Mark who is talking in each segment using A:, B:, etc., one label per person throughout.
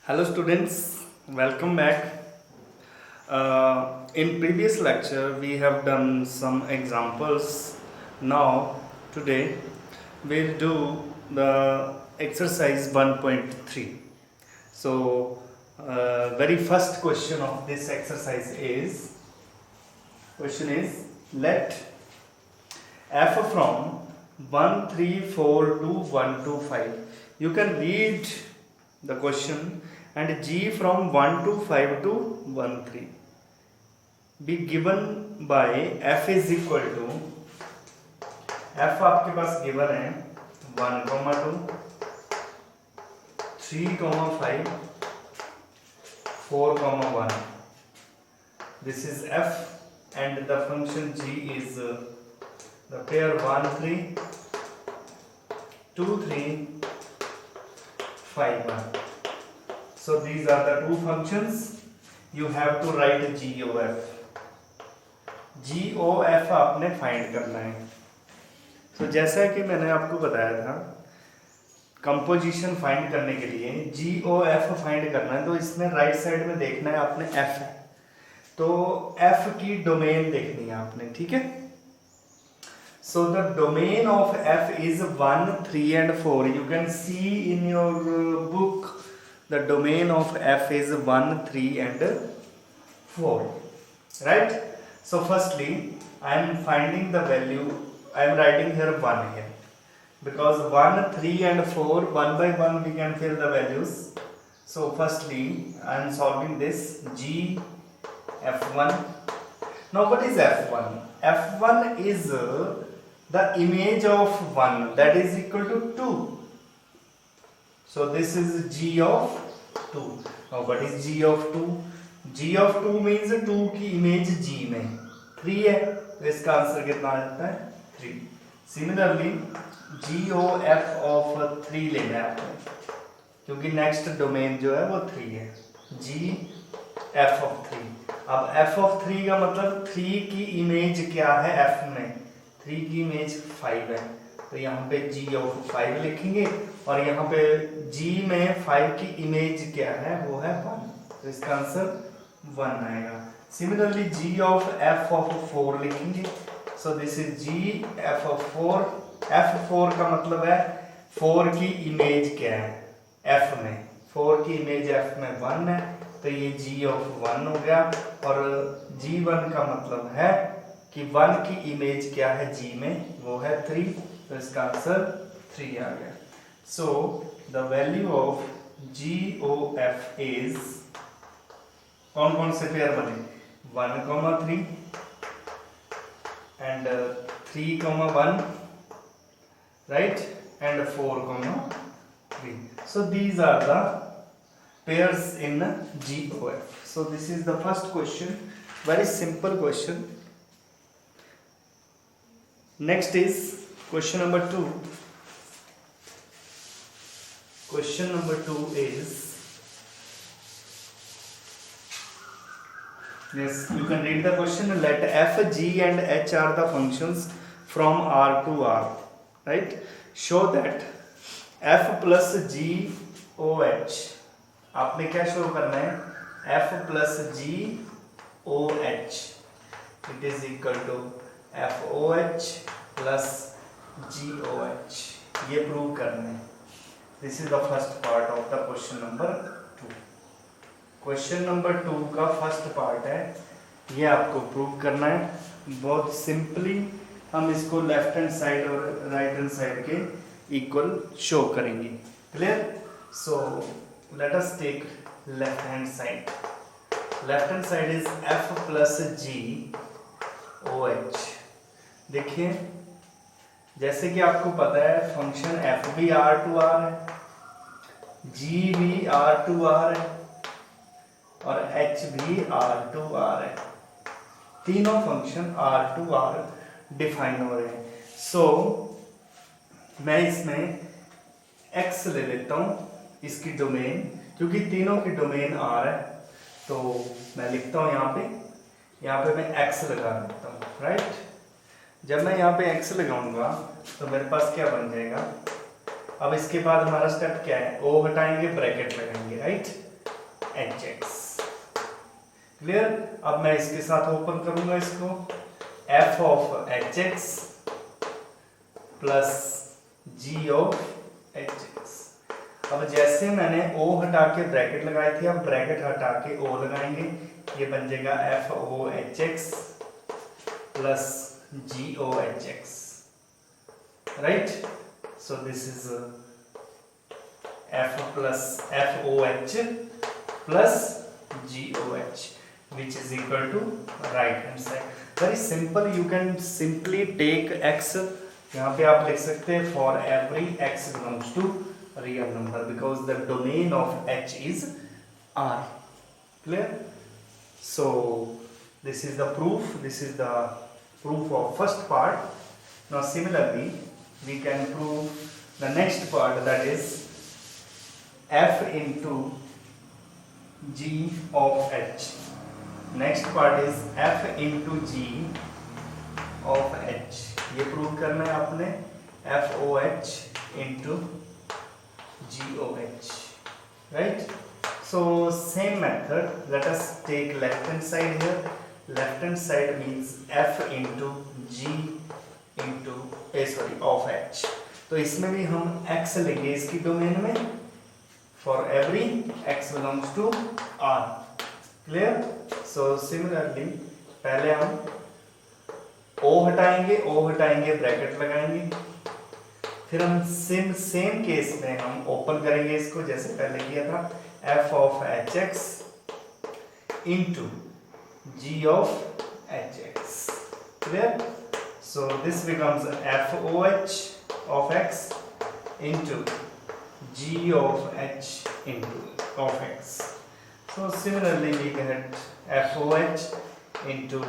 A: Hello students, welcome back. In previous lecture we have done some examples. Now today we'll do the exercise 1.3. So very first question of this exercise is let f from 134 to 125. You can read the question and g from 1 to 5 to 13 be given by f is equal to f आपके पास given है 1, 2, 3, 5, 4, 1. This is f and the function g is the pair 1, 3, 2, 3, 5, 1. So these are the two functions. You have to write GOF. GOF आपने find करना है. तो जैसा कि मैंने आपको बताया था, कंपोजिशन फाइंड करने के लिए GOF फाइंड करना है. तो इसमें राइट साइड में देखना है आपने F है, तो F की डोमेन देखनी है आपने. ठीक है. So the domain of F is 1, 3 and 4. You can see in your book the domain of f is 1, 3 and 4, right? So firstly I am finding the value. I am writing here 1 here because 1, 3 and 4 one by one we can fill the values. So firstly I am solving this g f1. Now what is f1? F1 is the image of 1, that is equal to 2. So this is g of 2. Now what is g of 2? g of 2 means 2 की image g में 3 है, तो इसका answer कितना आ जाता है 3. Similarly GOF of 3 लेना है आपको, क्योंकि नेक्स्ट डोमेन जो है वो 3 है. GF of 3. अब f of 3 का मतलब 3 की इमेज क्या है f में, 3 की इमेज 5 है, तो यहाँ पे g of 5 लिखेंगे और यहाँ पे g में 5 की इमेज क्या है वो है 1, तो इसका आंसर 1 आएगा. Similarly g of f of 4 लिखेंगे. सो this is g f of 4. f4 का मतलब है 4 की इमेज क्या है f में, 4 की इमेज f में 1 है, तो ये g of 1 हो गया. और g1 का मतलब है कि 1 की इमेज क्या है g में, वो है 3, तो इसका आंसर 3 आ गया. So the value of GOF is, कौन कौन से पेयर बने 1, 3 and 3, 1, right, and 4, 3. So these are the pairs in GOF. So this is the first question, very simple question. Next is question number 2. Question number 2 is, yes, you can read the question. Let f, g and h are the functions from R to R, right? Show that f plus g o h, आपने क्या show करना है, f plus g o h, it is equal to f o h plus g o h. ये prove करना है. This is the first part of the question number 2. Question number 2 का first part है, ये आपको prove करना है. बहुत सिंपली हम इसको लेफ्ट हैंड साइड और राइट हैंड साइड के इक्वल शो करेंगे. Clear? So let us take left hand side. Left hand side is f plus g o h. देखिए जैसे कि आपको पता है फंक्शन f भी R to R है, g भी R to R है और h भी R to R है. तीनों function R to R define हो रहे हैं. सो मैं इसमें x ले लेता हूँ इसकी डोमेन, क्योंकि तीनों की डोमेन R है, तो मैं लिखता हूँ यहाँ पे मैं x लगा देता हूँ. राइट? जब मैं यहाँ पे x लगाऊंगा तो मेरे पास क्या बन जाएगा, अब इसके बाद हमारा स्टेप क्या है, ओ हटाएंगे, ब्रैकेट लगाएंगे, राइट। H X. क्लियर? अब मैं इसके साथ ओपन करूंगा इसको, F of H X plus G of H X. अब जैसे मैंने ओ हटा के ब्रैकेट लगाई थी, अब ब्रैकेट हटा के ओ लगाएंगे, ये बन जाएगा F O H X plus G O H X, right? So this is F plus F O H plus G O H which is equal to right hand side. Very simple. You can simply take x, यहाँ पे आप लिख सकते हैं for every x belongs to real number because the domain of h is R. Clear? So this is the proof. This is the proof of first part. Now similarly we can prove the next part, that is f into g of h. Next part is f into G of h। ये prove करना है आपने, F O H into G O H, right? So same method, let us take left hand side here. Left hand side means f into G into sorry of h। तो इसमें भी हम x लेंगे इसकी domain में, for every x belongs to R। Clear? So similarly पहले हम O हटाएंगे, ब्रैकेट लगाएंगे, फिर हम सेम केस में हम ओपन करेंगे इसको जैसे पहले किया था, f of H X into G of H X. Clear? So this becomes F O H of X into G of H into of X. So similarly we get FOH into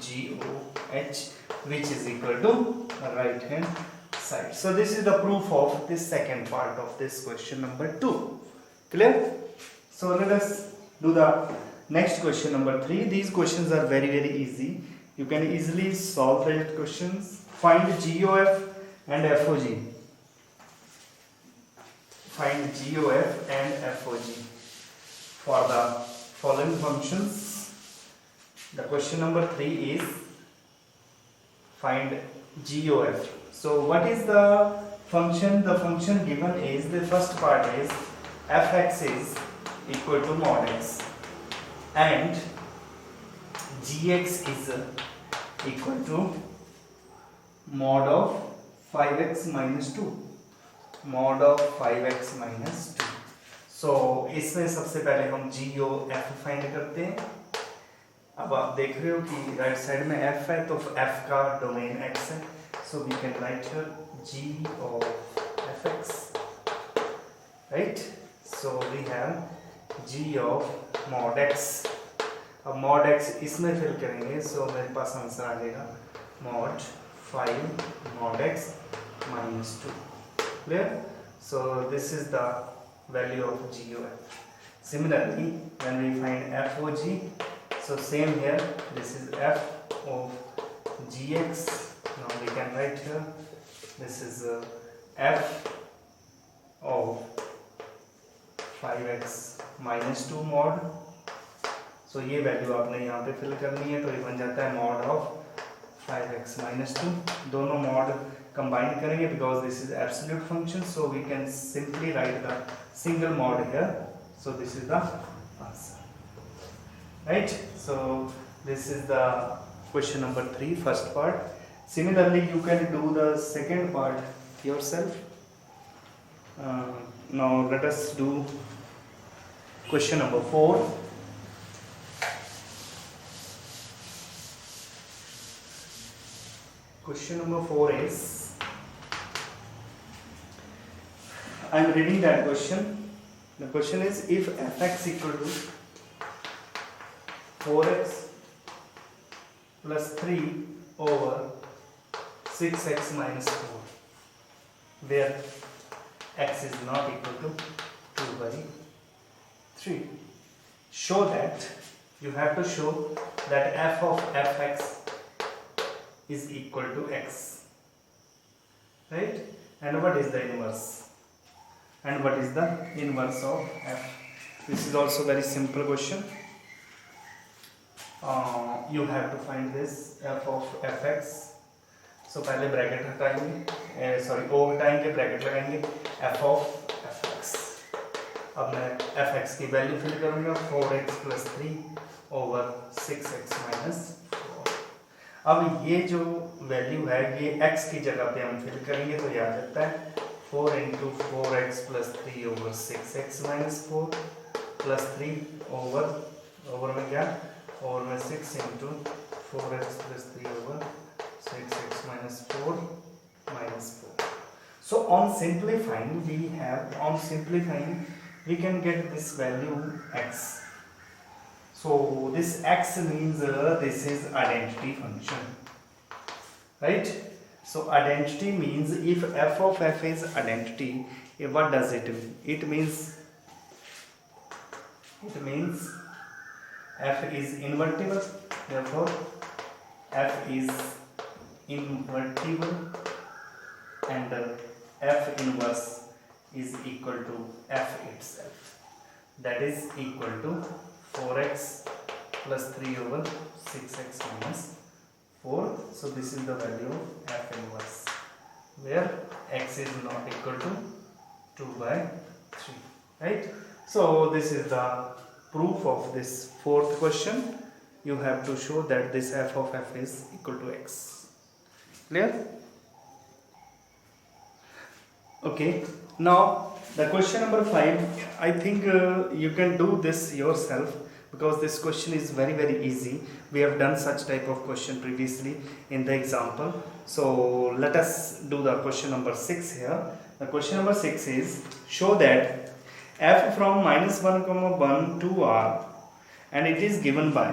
A: GOH, which is equal to right hand side. So this is the proof of this second part of this question number 2. Clear? So let us do the next question number 3. These questions are very easy. You can easily solve the questions. Find GOF and FOG. Find GOF and FOG for the following functions. The question number 3 is find GOF. So what is the function? The function given is, the first part is fx is equal to mod x and gx is equal to mod of 5x minus 2, mod of 5x minus 2. So इसमें सबसे पहले हम जी O F find करते हैं। अब आप देख रहे हो कि राइट साइड में f है, तो f का डोमेन x है, so we can write here g of fx, right? So we have g of mod x। अब mod x इसमें फिल करेंगे, सो मेरे पास आंसर आ जाएगा mod 5 mod x minus 2। Clear? So this is the value of GOF. Similarly, when we find FOG, so same here, this is f of gx. Now we can write here, this is f of 5x minus 2 mod. So ये value आपने यहाँ पे fill करनी है, तो ये बन जाता है mod of 5x minus 2। दोनों mod combine करेंगे because this is absolute function, so we can simply write the single mod here. So this is the answer, right? So this is the question number 3, first part. Similarly you can do the second part yourself. Now let us do question number 4. Question number 4 is, I am reading that question. The question is, if fx equal to 4x plus 3 over 6x minus 4, where x is not equal to 2 by 3. Show that, you have to show that f of fx is equal to x, right? And what is the inverse? And what is the inverse of f? This is also very simple question. You have to find this f of fx. सो पहले bracket हटाएंगे, sorry ओ हटाएंगे, bracket लगाएंगे, f of fx. अब मैं fx की value fill करूंगा 4x + 3 over 6x - 4. अब ये जो वैल्यू है ये x की जगह पे हम फिल करेंगे तो याद रहता है 4 × 4x + 3 over 6x - 4 plus 3 over में क्या, ओवर में 6 × 4x + 3 over 6x - 4 - 4. So on simplifying we can get this value x. So this x means this is identity function, right? So identity means if f of f is identity, what does it mean? It means f is invertible, therefore f is invertible and f inverse is equal to f itself, that is equal to 4x + 3 over 6x - 4. So this is the value of f inverse where x is not equal to 2/3, right? So this is the proof of this fourth question. You have to show that this f of f is equal to x. Clear? Okay, now the question number 5, I think you can do this yourself because this question is very easy. We have done such type of question previously in the example. So let us do the question number 6 here. The question number 6 is, show that f from -1, 1 to r, and it is given by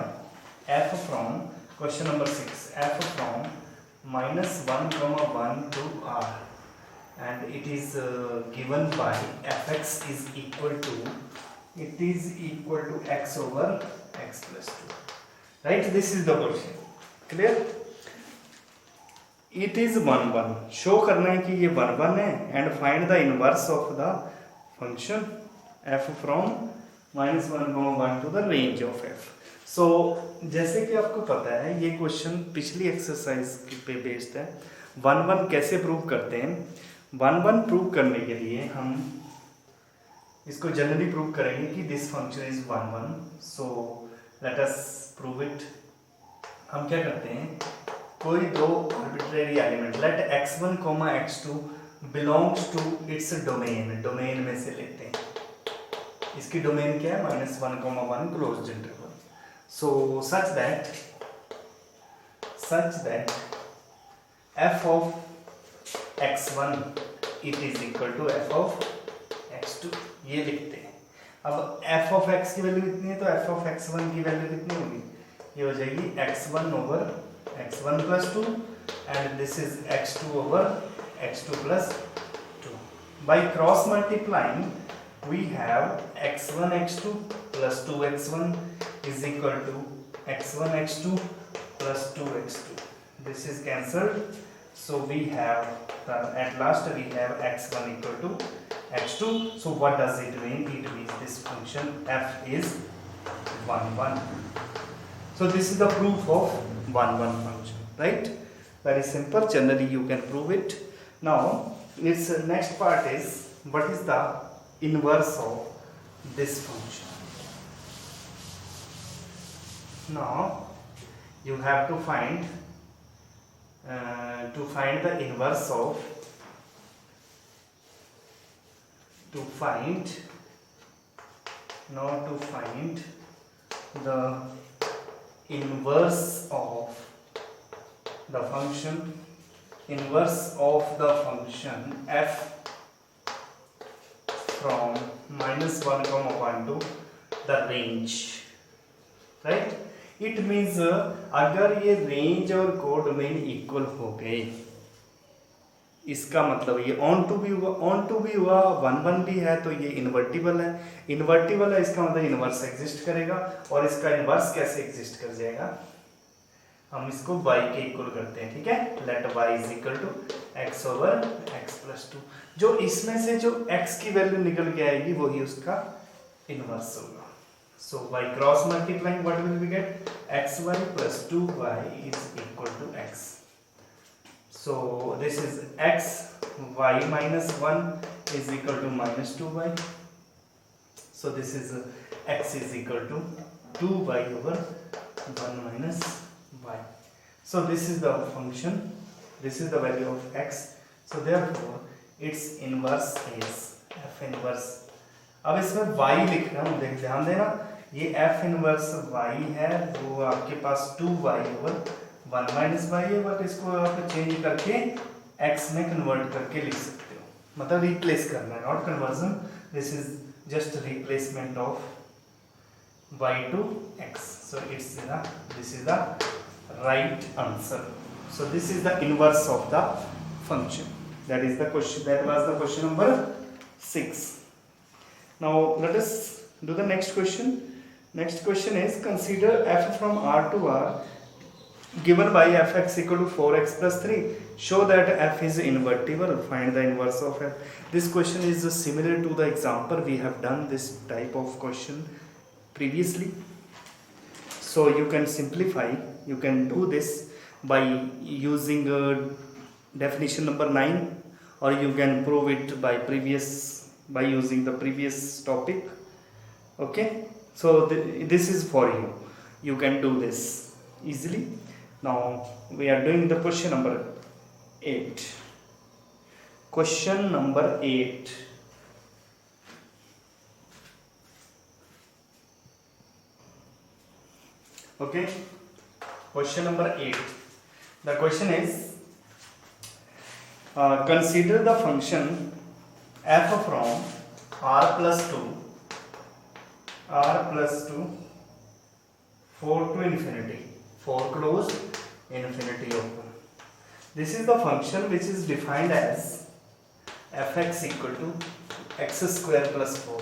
A: f from, question number 6, f from -1, 1 to r, and it is given by fx is equal to x over x + 2, right? This is the question. Clear? It is 1, 1. Show करना है कि ये 1, 1 है, and find the inverse of the function f from -1, 1 to the range of f. So जैसे कि आपको पता है ये क्वेश्चन पिछली एक्सरसाइज पे बेस्ड है. 1, 1 कैसे प्रूव करते हैं? 1, 1 प्रूव करने के लिए हम इसको जनरली प्रूव करेंगे कि this function is 1, 1. So let us prove it. हम क्या करते हैं, कोई दो arbitrary element let x1, x2 belongs to its domain में से लेते हैं. इसकी डोमेन क्या है? -1, 1 closed interval. So such that f of x1 it is equal to f of x2, ये लिखते हैं. अब f of x की वैल्यू कितनी है तो f of x1 की वैल्यू कितनी होगी? ये हो जाएगी x1 over x1 + 2 and this is x2 over x2 + 2. By cross multiplying we have x1 x2 + 2x1 is equal to x1 x2 + 2x2. This is cancelled, so we have at last we have x1 equal to x2. So what does it mean? It means this function f is 1, 1. So this is the proof of 1, 1 function, right? Very simple. Generally you can prove it. Now its next part is, what is the inverse of this function? Now you have to find the inverse of, to find the inverse of the function f from -1, 1 to the range, right? It means अगर ये range और codomain equal हो गए, इसका मतलब ये on to भी हुआ 1, 1 भी है, तो ये इन्वर्टिबल है. इसका मतलब इन्वर्स एग्जिस्ट करेगा. और इसका इन्वर्स कैसे एग्जिस्ट कर जाएगा? हम इसको y के इक्वल करते हैं, ठीक है? Let y is equal to x over x + 2. जो इसमें से जो x की वैल्यू निकल के आएगी वही उसका इनवर्स होगा। So by cross multiplying what will we get, xy plus 2y is equal to x. So this is x y minus 1 is equal to minus 2y. So this is x is equal to 2y over 1 minus y. So this is the function, this is the value of x. So therefore its inverse is f inverse. अब इसमें y लिख रहा हूँ, देख ध्यान देना, ये f inverse y है, वो आपके पास 2y ओवर 1 माइनस y है, बट इसको आप चेंज करके x में कन्वर्ट करके लिख सकते हो, मतलब रिप्लेस करना है, not conversion, this is just replacement of y to x. So it's this is the right answer. So this is the inverse of the function. That is the question, that was the question number 6. Now let us do the next question. Next question is, consider f from R to R given by fx equal to 4x plus 3. Show that f is invertible. Find the inverse of f. This question is similar to the example. We have done this type of question previously. So you can simplify, you can do this by using definition number 9, or you can prove it by using the previous topic. Okay, so this is for you, you can do this easily. Now we are doing the question number 8. Question number 8. Okay, question number 8. The question is, consider the function f from r plus 2 4 to infinity, 4 closed, infinity open. This is the function which is defined as fx equal to x square plus 4,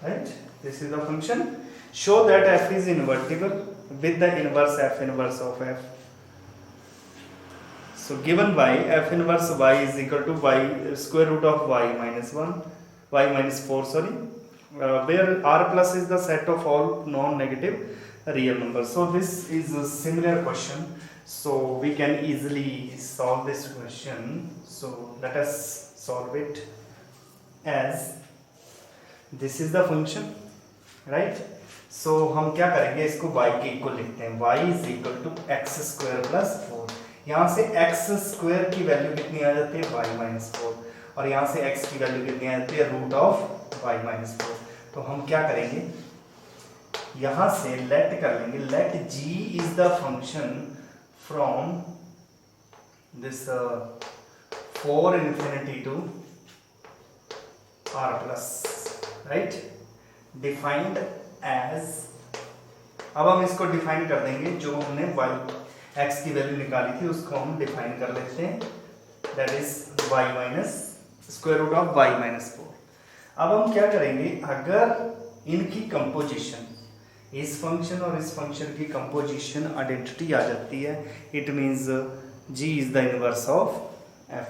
A: right? This is the function. Show that f is invertible with the inverse f inverse of f. So given by f inverse y is equal to y square root of y minus 4, sorry, where r plus is the set of all non-negative real numbers. So this is a similar question, so we can easily solve this question. So let us solve it as this is the function, right? So हम क्या करेंगे, इसको y के equal लिखते हैं, y is equal to x square plus 4. यहाँ से x square की वैल्यू कितनी आ जाती है, y माइनस 4, और यहाँ से x की वैल्यू कितनी आ जाती है, रूट ऑफ y माइनस 4. तो हम क्या करेंगे, यहाँ से लेट कर लेंगे, let g is the function from this 4 infinity to r plus, right, defined as. अब हम इसको डिफाइन कर देंगे, जो हमने x की वैल्यू निकाली थी उसको हम डिफाइन कर लेते हैं, that is y minus square root of y minus 4. अब हम क्या करेंगे, अगर इनकी कंपोजिशन, इस फंक्शन और इस फंक्शन की कंपोजिशन आइडेंटिटी आ जाती है, it means g is the inverse of f.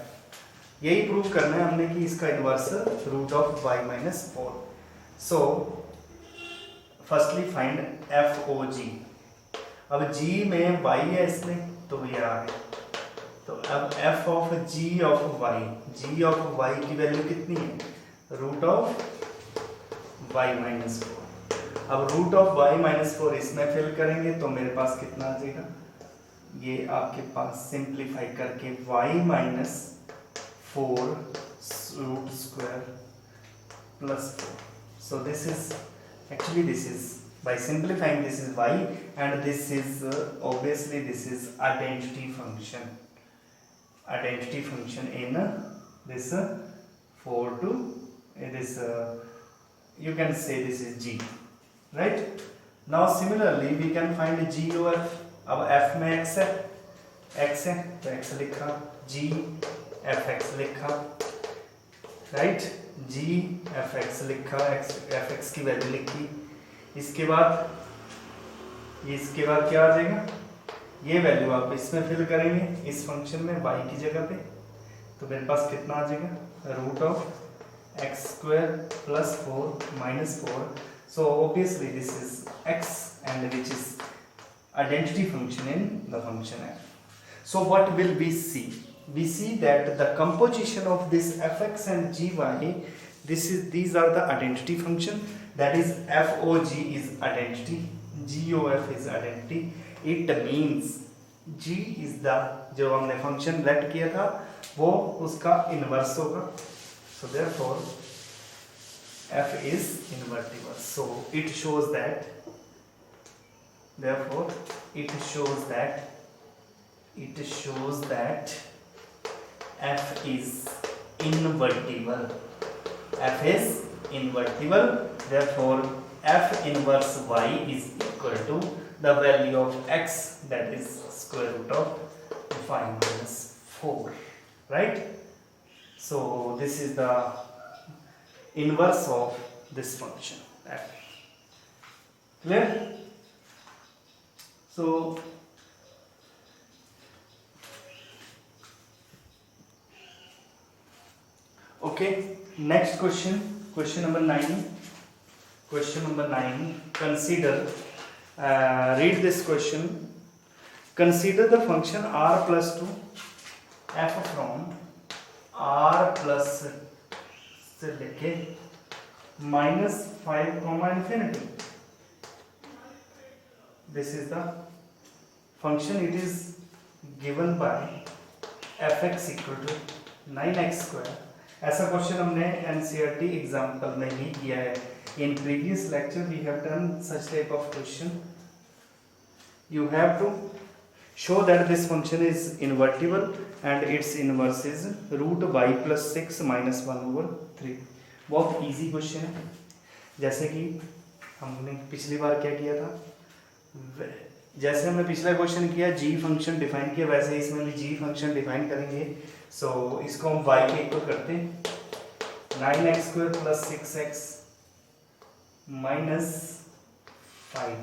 A: यही प्रूव करना है हमने कि इसका inverse root of y minus 4. So firstly find F O G. अब g में y है इसमें, तो ये आ गया. तो अब f of g of y की वैल्यू कितनी है, रूट ऑफ y माइनस 4. अब रूट ऑफ y माइनस 4 इसमें फिल करेंगे तो मेरे पास कितना आ जाएगा, ये आपके पास सिंप्लीफाई करके y minus 4 root square plus 4. So this is actually, this is by simplifying, this is y, and this is obviously this is identity function in this 4 to this you can say this is g, right? Now similarly we can find g of f. अब f में x है तो x लिखा, g f x लिखा, right, g f x लिखा, f x की value लिखी. इसके बाद क्या आ जाएगा, ये वैल्यू आप इसमें फिल करेंगे, इस फंक्शन में y की जगह पे, तो मेरे पास कितना आ जाएगा, root of x square plus 4 minus 4. So obviously this is x, and which is identity function in the function f. So what will we see? We see that the composition of this fx and gy, these are the identity function. That is fog is identity, gof is identity. It means g is the, जो हमने function let किया था वो उसका inverse होगा. So therefore f is invertible. So it shows that, therefore it shows that f is invertible. F is invertible. Therefore f inverse y is equal to the value of x, that is square root of 5 minus 4, right? So this is the inverse of this function f. Clear? So okay, next question number 9. Consider, read this question. Consider the function r plus 2 f from r plus से लेके minus 5 comma infinity. This is the function. It is given by fx equal to 9x square. ऐसा question हमने NCERT example में ही किया है. In previous lecture we have done such type of question. You have to show that this function is invertible and its inverse is root Y plus 6 minus 1/3. बहुत easy question है. जैसे कि हमने पिछली बार क्या किया था, जैसे हमने पिछला क्वेश्चन किया जी फंक्शन डिफाइन किया, वैसे इसमें भी जी फंक्शन डिफाइन करेंगे. सो इसको हम y के इक्वल करते हैं. 9x square plus 6x minus 5.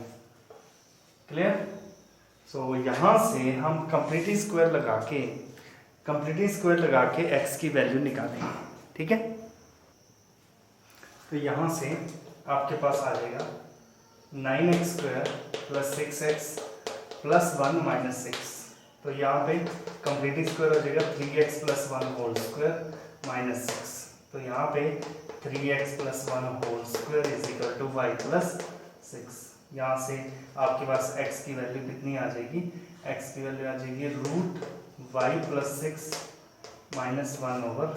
A: Clear? So यहाँ से हम कंप्लीट स्क्वायर लगा के x की वैल्यू निकालेंगे. ठीक है? तो यहाँ से आपके पास आ जाएगा 9x square plus 6x plus 1 minus 6. तो यहाँ पे कंप्लीट स्क्वायर हो जाएगा 3x plus 1 whole square minus 6. तो यहाँ पे 3x plus 1 whole square is equal to y plus 6. यहाँ से आपके पास x की वैल्यू कितनी आ जाएगी? x की वैल्यू आ जाएगी root y plus 6 minus 1/3.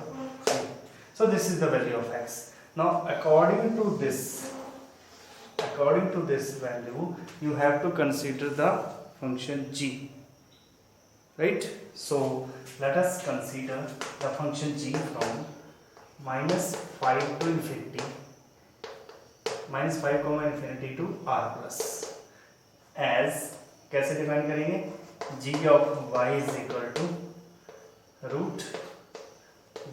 A: So this is the value of x. Now according to this value you have to consider the function g, right? So let us consider the function g from minus 5 to infinity, minus 5 comma infinity to r plus. as कैसे define करेंगे? g of y is equal to root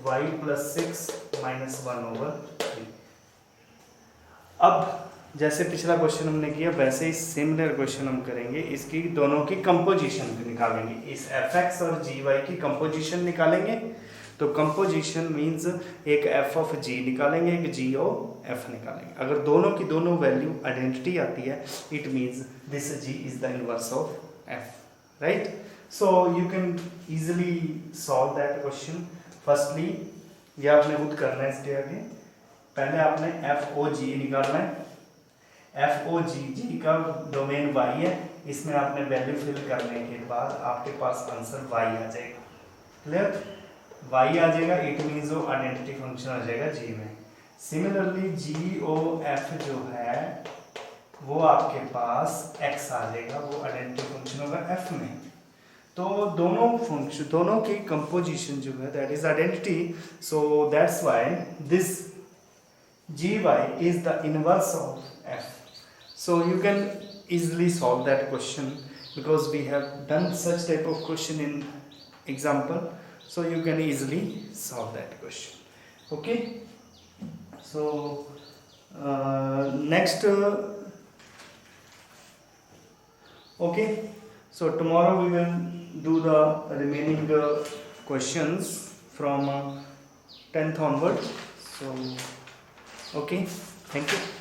A: y plus 6 minus 1/3. अब जैसे पिछला question हमने किया वैसे ही similar question हम करेंगे. इसकी दोनों की कंपोजिशन निकालेंगे. इस fx और gy की कंपोजिशन निकालेंगे. तो कंपोजिशन मींस एक f ऑफ g निकालेंगे, एक g ऑफ f निकालेंगे. अगर दोनों की दोनों वैल्यू आइडेंटिटी आती है it means this g is the inverse of f, right? So you can easily solve that question. Firstly ये आपने खुद करना है. इसके आगे पहले आपने FOG निकालना है. FOG जी का डोमेन y है. इसमें आपने वैल्यू फिल करने के बाद आपके पास आंसर y आ जाएगा. क्लियर? y आ जाएगा. इट मीन्स वो आइडेंटिटी फंक्शन आ जाएगा g में. सिमिलरली GOF जो है वो आपके पास x आ जाएगा. वो आइडेंटिटी फंक्शन होगा f में. तो दोनों की कंपोजिशन जो है that is identity. So that's why this gy is the inverse of f. So you can easily solve that question because we have done such type of question in example. So you can easily solve that question. Okay. So next. Okay. So tomorrow we will do the remaining questions from 10th onward. So okay, thank you.